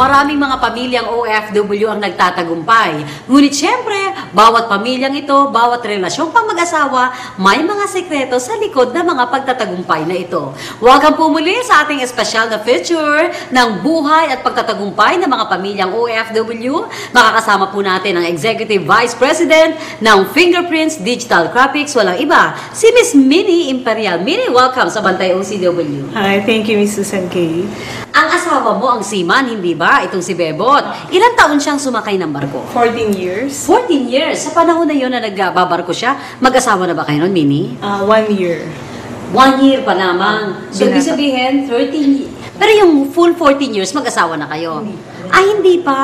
maraming mga pamilyang OFW ang nagtatagumpay. Ngunit syempre, bawat pamilyang ito, bawat relasyong pang mag-asawa, may mga sekreto sa likod ng mga pagtatagumpay na ito. Welcome po muli sa ating espesyal na feature ng buhay at pagtatagumpay ng mga pamilyang OFW. Makakasama po natin ang Executive Vice President ng Fingerprints Digital Graphics, walang iba, si Miss Minnie Imperial. Minnie, welcome sa Bantay OCW. Hi, thank you, Miss Susan Kay. Ang asawa mo ang seaman, hindi ba? Itong si Bebot. Ilang taon siyang sumakay ng barko? 14 years. 14 years. Sa panahon na yun na nagbabarko siya, mag-asawa na ba kayo nun, Minnie? 1 year. 1 year pa lamang. So, ibig sabihin, 13 years. Pero yung full 14 years, mag-asawa na kayo? Ay, hindi pa.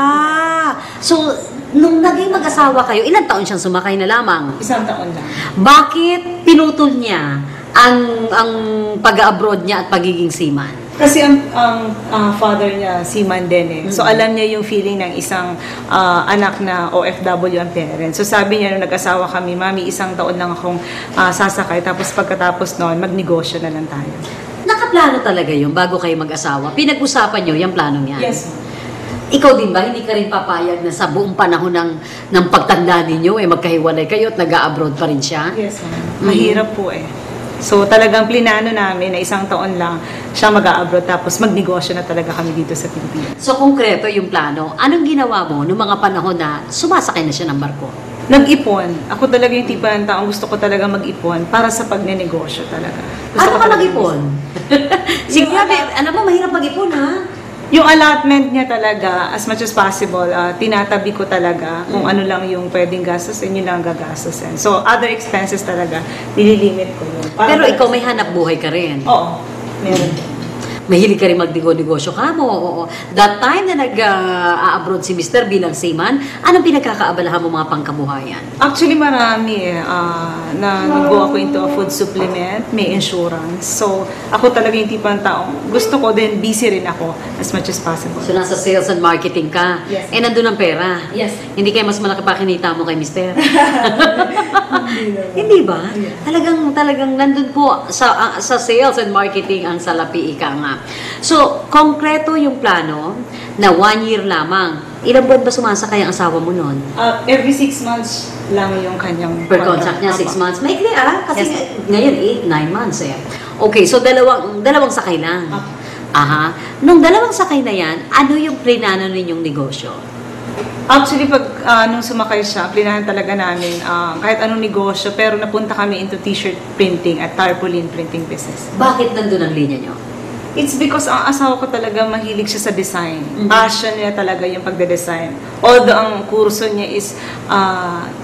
So, nung naging mag-asawa kayo, ilang taon siyang sumakay na lamang? 1 taon lang. Bakit pinutol niya ang pag-abroad niya at pagiging seaman? Kasi ang father niya, seaman din eh. So, alam niya yung feeling ng isang anak na OFW ang parents. So, sabi niya, nung nag-asawa kami, Mami, 1 taon lang akong sasakay. Tapos, pagkatapos noon, magnegosyo na lang tayo. Nakaplano talaga yun bago kayo mag-asawa? Pinag-usapan niyo yung plano niya? Yes. Ikaw din ba, hindi ka rin papayag na sa buong panahon ng pagtanda ninyo, magkahiwalay kayo at nag-a-abroad pa rin siya? Yes, ma'am. Mahirap po eh. So, talagang plinano namin na 1 taon lang siya mag-a-abroad tapos magnegosyo na talaga kami dito sa Pilipinas. So, konkreto yung plano. Anong ginawa mo noong mga panahon na sumasakay na siya ng barko? Nag-ipon. Ako talaga yung tipo ng taong gusto ko talaga mag-ipon para sa pagnenegosyo talaga. Ano ka mag-ipon? Sige, alam mo, mahirap mag-ipon, ha? Yung allotment niya talaga, as much as possible, tinatabi ko talaga kung ano lang yung pwedeng gastusin, yun lang gagastusin. So, other expenses talaga, nililimit ko yun. Pero ikaw may hanap buhay ka rin. Oo, meron. Mahilig ka rin magnego-negosyo ka mo. Oo. That time na nag-abroad si Mr. bilang seaman, anong pinagkakaabalahan mo mga pangkabuhayan? Actually, marami eh. Nag-go ako into a food supplement, may insurance. So, ako talaga yung tipong taong gusto ko din, busy rin ako as much as possible. So, nasa sales and marketing ka. Yes. Nandun ang pera. Yes. Hindi kayo mas malaki pa kinita mo kay Mr. Hindi ba? Yeah. Talagang nandun po sa sales and marketing ang salapi ika nga. So, konkreto yung plano na 1 year lamang. Ilang buwan ba sumasakay ang asawa mo nun? Every 6 months lang yung kanyang Per contract niya, 6 months. Maikli kasi Yes. ngayon 8-9 months eh. Okay, so dalawang sakay lang. Okay. Aha. Nung dalawang sakay na yan, ano yung plinano ninyong negosyo? Actually, nung sumakay siya, plinahan talaga namin kahit anong negosyo, pero napunta kami into t-shirt printing at tarpaulin printing business. Bakit nandun ang linya nyo? It's because ang asawa ko talaga mahilig siya sa design. Passion niya talaga yung pagde-design. Although ang kurso niya is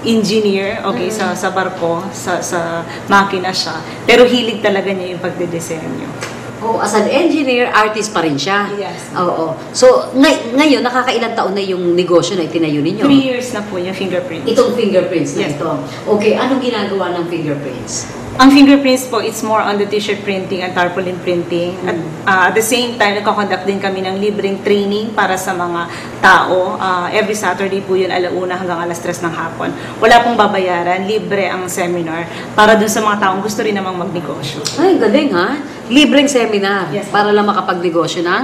engineer, okay, sa barko, sa makina siya. Pero hilig talaga niya yung pagde-desenyo. Oh, as an engineer, artist pa rin siya. Yes. Oo. So, ngayon, nakakailang taon na yung negosyo na itinayo ninyo? 3 years na po yung fingerprints. Itong fingerprints na Yes. ito. Okay, anong ginagawa ng fingerprints? Ang fingerprints po, it's more on the t-shirt printing and tarpaulin printing. At the same time, nagkakonduct din kami ng libreng training para sa mga tao. Every Saturday po yun, 1:00 hanggang 3:00 ng hapon. Wala pong babayaran, libre ang seminar para dun sa mga taong gusto rin namang magnegosyo. Ay, galing ha? Libreng seminar Yes. para lang makapagnegosyo ng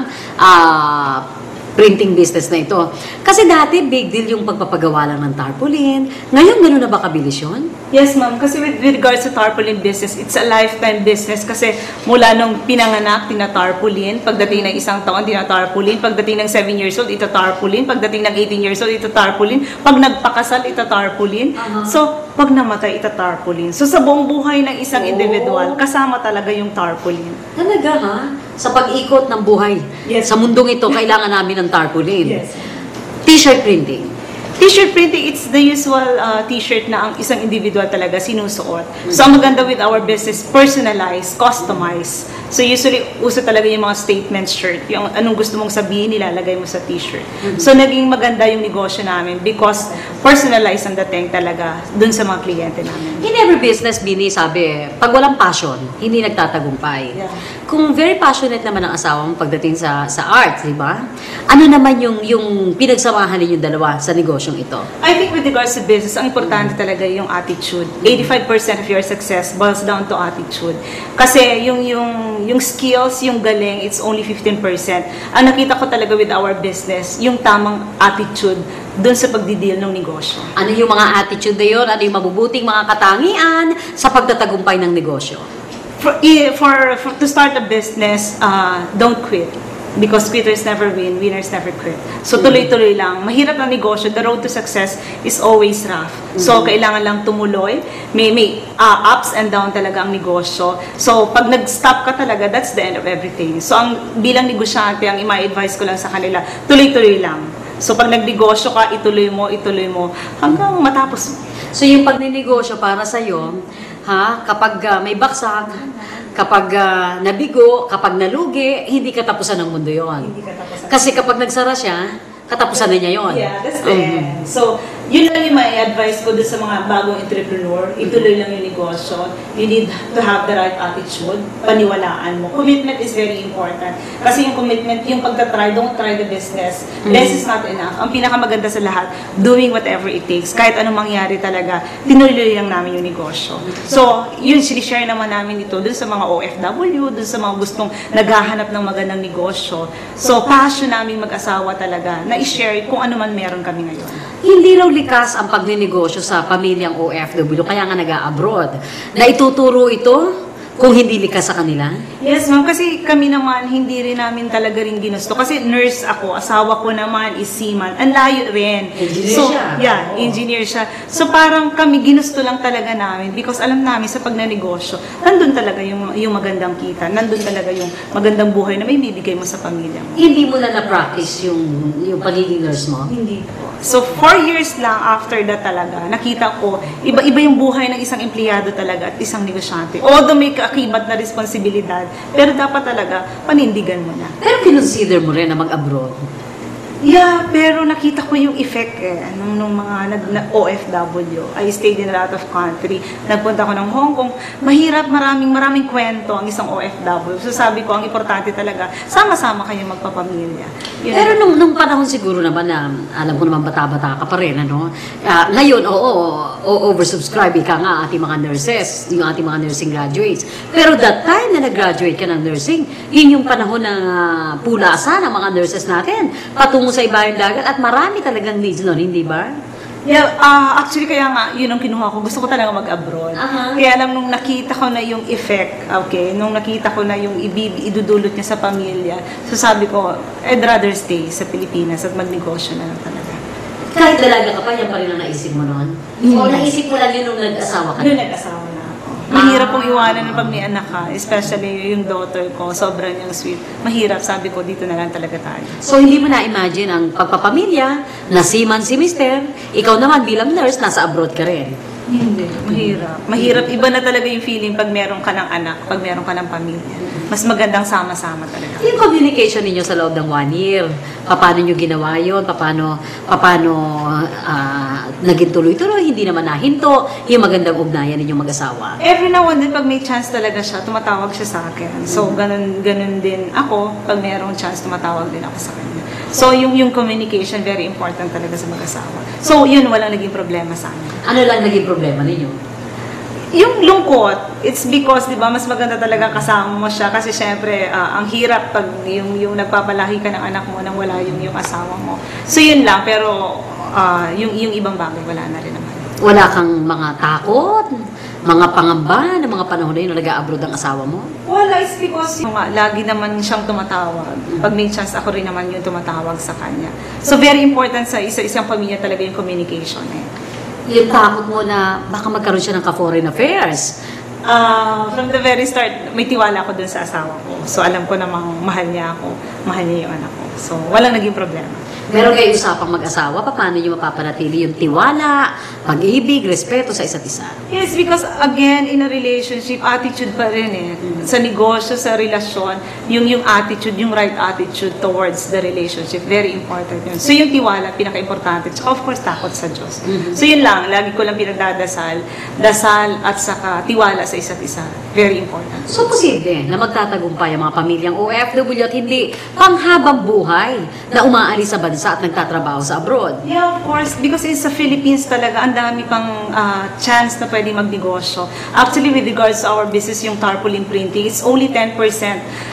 printing business na ito. Kasi dati, big deal yung pagpapagawa lang ng tarpaulin. Ngayon, gano'n na ba kabilis yun? Yes, ma'am. Kasi with regards to tarpaulin business, it's a lifetime business. Kasi mula nung pinanganak, tina-tarpaulin. Pagdating ng 1 taon, tina-tarpaulin. Pagdating ng 7 years old, ita-tarpaulin. Pagdating ng 18 years old, ita-tarpaulin. Pag nagpakasal, ita-tarpaulin. So, pag namatay, ita-tarpaulin. So, sa buong buhay ng isang individual, kasama talaga yung tarpaulin. Talaga ha? Sa pag-ikot ng buhay. Yes. Sa mundong ito, kailangan namin ng tarpaulin. Yes. T-shirt printing. T-shirt printing, it's the usual t-shirt na ang isang individual talaga sinusuot. So, ang maganda with our business, personalized, customized. So, usually, uso talaga yung mga statement shirt. Yung anong gusto mong sabihin, nilalagay mo sa t-shirt. So, naging maganda yung negosyo namin because personalized ang dating talaga dun sa mga kliyente namin. In every business, Bini, sabi, pag walang passion, hindi nagtatagumpay. Yeah. Kung very passionate naman ang asawa mo pagdating sa art, di ba? Ano naman yung pinagsamahan ninyong dalawa sa negosyong ito? I think with regards to business, ang importante talaga yung attitude. 85% of your success boils down to attitude. Kasi yung yung skills, yung galing, it's only 15%. Ang nakita ko talaga with our business, yung tamang attitude dun sa pagdideal ng negosyo. Ano yung mga attitude na yun? Ano yung mabubuting mga katangian sa pagtatagumpay ng negosyo? To start a business, don't quit. Because quitters never win, winners never quit. So tuloy-tuloy lang. Mahirap ang negosyo. The road to success is always rough. So kailangan lang tumuloy. May ups and down talaga ang negosyo. So pag nag-stop ka talaga, that's the end of everything. So ang bilang negosyante, ang i-advise ko lang sa kanila, tuloy-tuloy lang. So pag nagnegosyo ka, ituloy mo hanggang matapos mo. So yung pagninegosyo para sa'yo, kapag may baksak, kapag nabigo, kapag nalugi, hindi katapusan ng mundo yon. Hindi katapusan. Kasi kapag nagsara siya, katapusan na niya yon. Yeah, that's the end. So, yun lang yung may advice ko dun sa mga bagong entrepreneur. Ituloy lang yung negosyo. You need to have the right attitude. Paniwalaan mo. Commitment is very important. Kasi yung commitment, yung pagtatry, don't try the business. Less is not enough. Ang pinakamaganda sa lahat, doing whatever it takes. Kahit anong mangyari talaga, tinuloy lang namin yung negosyo. So, yun, sinishare naman namin ito dun sa mga OFW, dun sa mga gustong naghahanap ng magandang negosyo. So, passion namin mag-asawa talaga na i-share kung ano man meron kami ngayon. Hindi raw likas ang pagninegosyo sa pamilyang OFW, kaya nga nag-a-abroad. Na ituturo ito kung hindi likas sa kanila? Yes, ma'am. Kasi kami naman, hindi rin namin talaga rin ginusto. Kasi nurse ako, asawa ko naman is seaman. Ang layo rin. Engineer So, siya. yeah, engineer siya. So, parang kami ginusto lang talaga namin because alam namin sa pagnanegosyo, nandun talaga yung magandang kita. Nandun talaga yung magandang buhay na may bibigay mo sa pamilya mo. Hindi mo na na-practice yung pagiging nurse mo? Hindi po. So, 4 years lang after that talaga, nakita ko, iba-iba yung buhay ng isang empleyado talaga at isang negosyante. Although may kaakibat na responsibilidad, pero dapat talaga panindigan mo na. Pero kinonsider mo rin na mag-abroad? Yeah, pero nakita ko yung effect nung mga OFW. I stayed in a lot of country. Nagpunta ko ng Hong Kong. Mahirap, maraming kwento ang isang OFW. So sabi ko, ang importante talaga, sama-sama kayo magpapamilya. Yun. Pero nung panahon siguro naman na, alam ko naman bata-bata ka pa rin, ano? Ngayon, oversubscribe ka nga ating mga nurses, yung ating mga nursing graduates. Pero that time na nag-graduate ka ng nursing, yun yung panahon na pulasan ng mga nurses natin, patungo sa ibayong dagat at marami talagang needs nun, hindi ba? Yeah, actually kaya nga, yun ang kinuha ko. Gusto ko talaga mag-abroad. Kaya lang nung nakita ko na yung effect, nung nakita ko na yung idudulot niya sa pamilya, so sabi ko, I'd rather stay sa Pilipinas at magnegosyo na lang talaga. Kahit dalaga ka pa, yan pa rin ang naisip mo noon? O naisip mo lang yun nung nag-asawa ka? Nung nag-asawa na ako. Mahirap pong iwanan ng pag may anak ka, especially yung daughter ko, sobrang yung sweet. Mahirap, sabi ko, dito na lang talaga tayo. So, hindi mo na-imagine ang pagpapamilya, na seaman si mister, ikaw naman bilang nurse, nasa abroad ka rin. Hindi, mahirap. Mahirap, iba na talaga yung feeling pag meron ka ng anak, pag meron ka ng pamilya. Mas magandang sama-sama talaga. Yung communication ninyo sa loob ng 1 year, paano nyo ginawa yun, paano naging tuloy-tuloy, hindi naman nahinto, yung magandang ugnayan ninyong mag-asawa. Every now and then, pag may chance talaga siya, tumatawag siya sa akin. So, ganun din ako. Pag mayroong chance, tumatawag din ako sa kanya. So, yung communication, very important talaga sa mag-asawa. So, yun, walang naging problema sa amin. Ano lang naging problema ninyo? Yung lungkot, it's because, di ba, mas maganda talaga kasama mo siya kasi syempre, ang hirap pag yung nagpapalaki ka ng anak mo nang wala yung asawa mo. So, yun lang. Pero, yung ibang bagay, wala na rin naman. Wala kang mga takot, mga pangamba na mga panahon na yun na nag-a-abroad ang asawa mo? Wala, it's because lagi naman siyang tumatawag. Pag may chance, ako rin naman yung tumatawag sa kanya. So, very important sa isang pamilya talaga yung communication. Yung takot mo na baka magkaroon siya ng ka-foreign affairs. From the very start, may tiwala ako dun sa asawa ko. So, alam ko namang mahal niya ako, mahal niya yung anak ko. So, walang naging problema. Meron kayo usapang mag-asawa, paano nyo mapapanatili yung tiwala, pag-ibig, respeto sa isa't isa? Yes, because again, in a relationship, attitude pa rin Sa negosyo, sa relasyon, yung attitude, yung right attitude towards the relationship, very important yun. So yung tiwala, pinaka-importante. Tsaka of course, takot sa Diyos. So yun lang, lagi ko lang pinagdadasal, dasal at saka tiwala sa isa't isa. Very important. So posible na magtatagumpay ang mga pamilyang OFW at hindi panghabang buhay na umaalis sa bansa bansa at nagtatrabaho sa abroad. Yeah, of course. Because sa Philippines talaga, ang dami pang chance na pwede magnegosyo. Actually, with regards to our business, yung tarpaulin printing, it's only 10%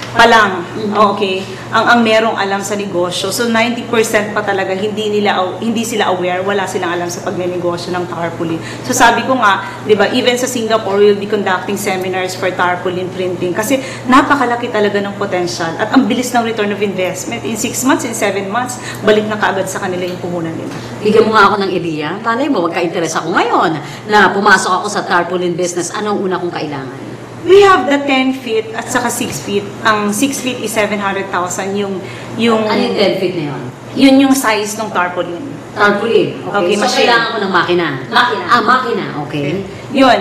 pa lang. Okay. Ang merong alam sa negosyo. So, 90% pa talaga hindi sila aware, wala silang alam sa pagnenegosyo ng tarpaulin. So, sabi ko nga, 'di ba, even sa Singapore, we'll be conducting seminars for tarpaulin printing kasi napakalaki talaga ng potential at ang bilis ng return of investment. In 6 months, in 7 months, balik na kaagad sa kanila yung puhunan nila. Bigyan mo nga ako ng ideya. Palay mo, magka-interest ako ngayon na pumasok ako sa tarpaulin business. Anong una kong kailangan? We have the 10 feet at saka 6 feet. Ang 6 feet is 700,000. Yung Ano yung 10 feet na yun? yun yung size ng tarpaulin. Tarpaulin. Okay. So, machine. kailangan ko ng makina. Makina. Makina. Okay. Yun,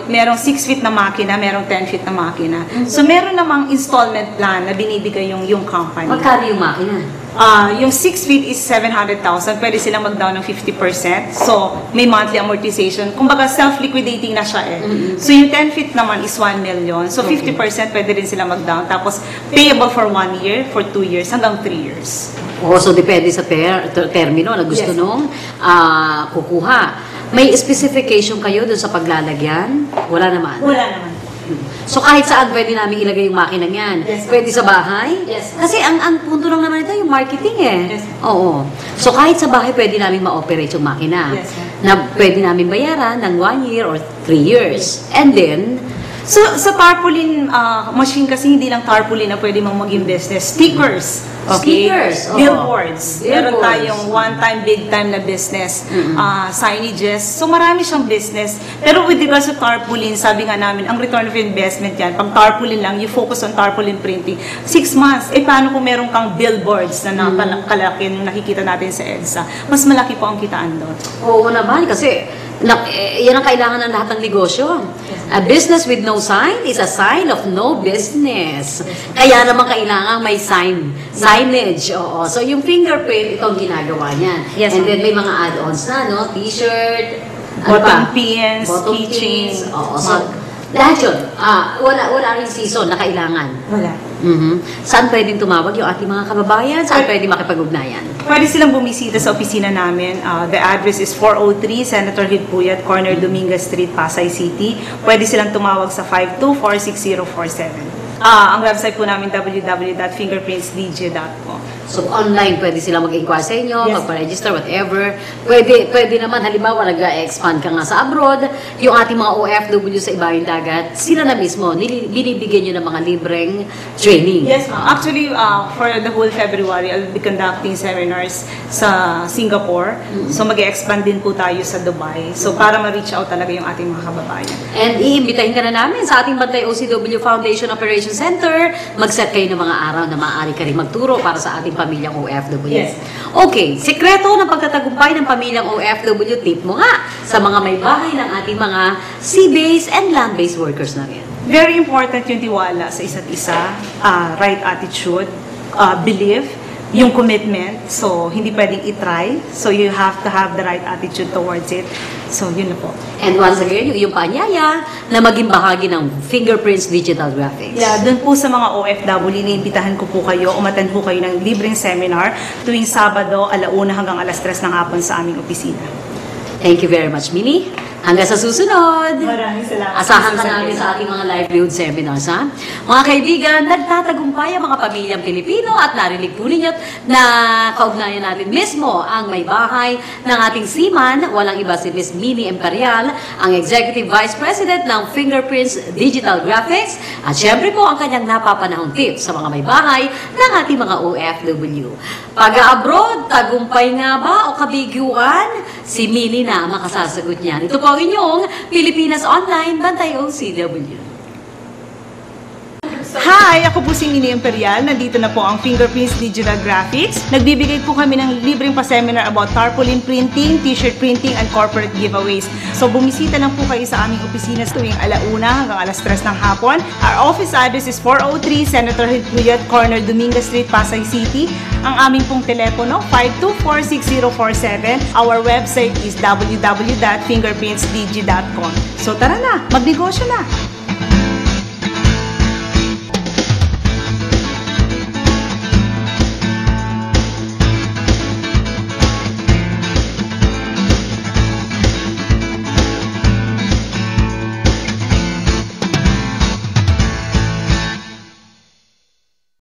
merong 6 feet na makina, merong 10 feet na makina. So, meron namang installment plan na binibigay yung company. Magkano yung makina? Yung 6 feet is 700,000. Pwede silang mag-down ng 50%. So, may monthly amortization. Kumbaga, self-liquidating na siya eh. So, yung 10 feet naman is 1 million. So, 50% pwede rin sila mag-down. Tapos, payable for 1 year, for 2 years, hanggang 3 years. So depende sa termino na gusto Yes. nung kukuha. May specification kayo dun sa paglalagyan? Wala naman. Wala naman. So kahit saan pwede namin ilagay yung makinang yan? Yes. Pwede sa bahay? Yes. Kasi ang punto lang naman ito yung marketing eh. Yes. Oo. So kahit sa bahay pwede namin ma-operate yung makina. Yes. Na pwede namin bayaran ng 1 year or 3 years. And then, So, sa tarpaulin machine kasi hindi lang tarpaulin na pwede mong maging business. Stickers. Okay? Stickers, oo. Billboards. Meron Billboards. tayong one-time, big-time na business. Signages. So, marami siyang business. Pero with regards to tarpaulin, sabi nga namin, ang return of investment yan, pag tarpaulin lang, you focus on tarpaulin printing, 6 months. Paano kung meron kang billboards na napakalaki yung nakikita natin sa EDSA? Mas malaki po ang kitaan doon. oo naman kasi yan ang kailangan ng lahat ng negosyo. A business with no sign is a sign of no business. Kaya naman kailangan may signage. Oo. So yung fingerprint, itong ginagawa niyan. Yes, And ma'am. then may mga add-ons na, no? T-shirt, Bottom pins, Bottom keychains, pins. Oo. So, lahat yun. Wala ring season na kailangan. Wala. Saan pwedeng tumawag yung ating mga kababayan? Saan pwedeng makipag-ugnayan? Pwede silang bumisita sa opisina namin. The address is 403 Senator Hidpuyat, corner Dominguez Street, Pasay City. Pwede silang tumawag sa 5246047. Ang website po namin www.fingerprintsdj.com. So, online, pwede sila mag-inquire sa inyo, Yes. magpa-register, whatever. Pwede naman, halimbawa, nag-expand ka nga sa abroad, yung ating mga OFW sa ibayong dagat, sila na mismo, binibigyan nyo ng mga libreng training. Yes, ma'am. Actually, for the whole February, I'll be conducting seminars sa Singapore. So, mag-expand din po tayo sa Dubai. So, para ma-reach out talaga yung ating mga kababayan. And iimbitahin ka na namin sa ating Bantay OCW Foundation Operation Center. Mag-set kayo ng mga araw na maaari ka rin magturo para sa ating pamilyang OFW. Yes. Okay, sekreto ng pagtatagumpay ng pamilyang OFW, tip mo nga sa mga may bahay ng ating mga sea-based and land-based workers na rin. Very important yung tiwala sa isa't isa, right attitude, belief, yung commitment. So, hindi pwedeng i-try. So, you have to have the right attitude towards it. So, yun na po. And once again, yung iyong paanyaya na maging bahagi ng Fingerprints Digital Graphics. Yeah, dun po sa mga OFW, iniimbitahan ko po kayo, umattend po kayo ng libreng seminar tuwing Sabado, 1:00 hanggang 3:00 ng hapon sa aming opisina. Thank you very much, Mini. Hanggang sa susunod. Maraming salamat. Asahan ka namin sa ating mga livelihood seminars, ha? Mga kaibigan, nagtatagumpay ang mga pamilyang Pilipino at narinig po ninyo na kaugnayan natin mismo ang may bahay ng ating seaman, walang iba si Miss Mini Imperial, ang Executive Vice President ng Fingerprints Digital Graphics, at syempre po ang kanyang napapanahong tips sa mga may bahay ng ating mga OFW. Pag-abroad, tagumpay nga ba o kabiguan? Si Mini na ang makasasagot niyan. Ito po ang inyong Pilipinas Online, Bantay OCW. Hi! Ako po si Nini Imperial. Nandito na po ang Fingerprints Digital Graphics. Nagbibigay po kami ng libreng pa-seminar about tarpaulin printing, t-shirt printing, and corporate giveaways. So bumisita lang po kayo sa aming opisina tuwing 1:00 hanggang 3:00 ng hapon. Our office address is 403 Senator Hidpuyat, corner Dominguez Street, Pasay City. Ang aming pong telepono, 5246047. Our website is www.fingerprintsdg.com. So tara na, magnegosyo na!